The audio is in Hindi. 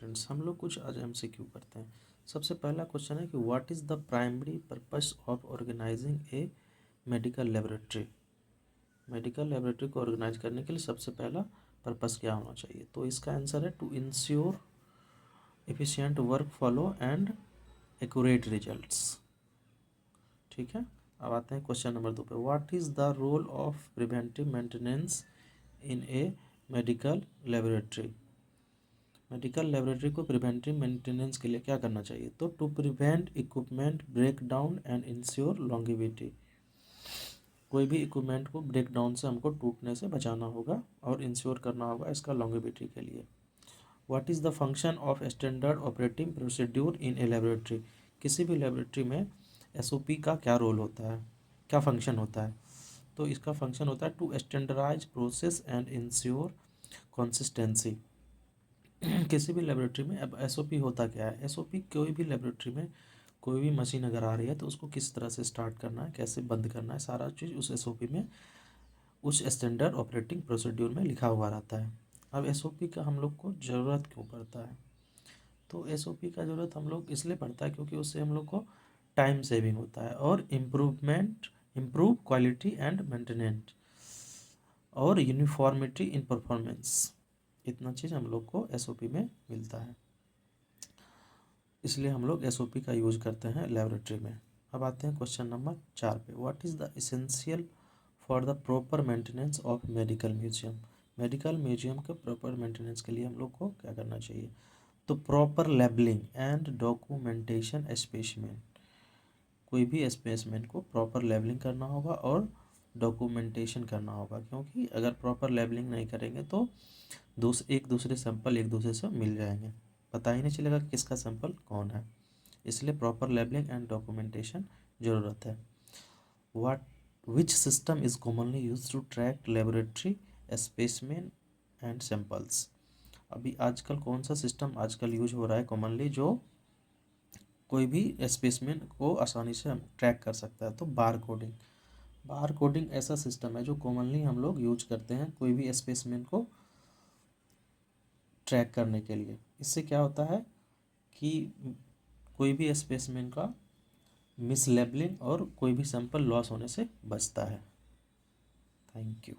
स्टूडेंट्स, हम लोग कुछ आज एमसीक्यू करते हैं। सबसे पहला क्वेश्चन है कि what is the primary purpose of organising a medical laboratory. Medical laboratory को ऑर्गेनाइज करने के लिए सबसे पहला पर्पस क्या होना चाहिए? तो इसका आंसर है to ensure efficient work follow and accurate results. ठीक है, अब आते हैं क्वेश्चन नंबर 2 पे। What is the role of preventive maintenance in a medical laboratory. Medical laboratory को प्रिवेंटिव मेंटेनेंस के लिए क्या करना चाहिए? तो to prevent equipment break down and ensure longevity. कोई भी इक्विपमेंट को ब्रेक डाउन से हमको टूटने से बचाना होगा और इंश्योर करना होगा इसका लॉन्गेविटी के लिए। What is the function of standard operating procedure in a laboratory. किसी भी लेबोरेटरी में एसओपी का क्या रोल होता है, क्या फंक्शन होता है? तो इसका फंक्शन होता है to standardise process and ensure consistency. किसी भी लेबोरेटरी में अब एसओपी होता क्या है? एसओपी कोई भी लेबोरेटरी में कोई भी मशीन अगर आ रही है तो उसको किस तरह से स्टार्ट करना है, कैसे बंद करना है, सारा चीज़ उस एसओपी में, उस स्टैंडर्ड ऑपरेटिंग प्रोसीड्यूर में लिखा हुआ रहता है। अब एसओपी का हम लोग को ज़रूरत क्यों पड़ता है? तो एसओपी का ज़रूरत हम लोग इसलिए पड़ता है क्योंकि उससे हम लोग को टाइम सेविंग होता है और इम्प्रूव क्वालिटी एंड मेंटेनेंस और यूनिफॉर्मिटी इन परफॉर्मेंस। इतना चीज़ हम लोग को एसओपी में मिलता है, इसलिए हम लोग एसओपी का यूज करते हैं लेबोरेटरी में। अब आते हैं क्वेश्चन नंबर 4 पे। What is the essential for the proper maintenance of medical museum. Medical museum के प्रॉपर मेंटेनेंस के लिए हम लोग को क्या करना चाहिए? तो proper labelling and documentation specimen. कोई भी स्पेसिमेन को प्रॉपर लेबलिंग करना होगा और डॉक्यूमेंटेशन करना होगा, क्योंकि अगर प्रॉपर लेबलिंग नहीं करेंगे तो एक दूसरे सैंपल एक दूसरे से मिल जाएंगे, पता ही नहीं चलेगा कि किसका सैंपल कौन है। इसलिए प्रॉपर लेबलिंग एंड डॉक्यूमेंटेशन ज़रूरत है। What which system is commonly use to track laboratory specimen and samples. अभी आजकल कौन सा सिस्टम आजकल यूज हो रहा है कॉमनली, जो कोई भी स्पेसिमेन को आसानी से हम ट्रैक कर सकता है? तो बार कोडिंग। बार कोडिंग ऐसा सिस्टम है जो कॉमनली हम लोग यूज करते हैं कोई भी स्पेसिमेन को ट्रैक करने के लिए। इससे क्या होता है कि कोई भी स्पेसिमेन का मिसलेबलिंग और कोई भी सैंपल लॉस होने से बचता है। Thank you.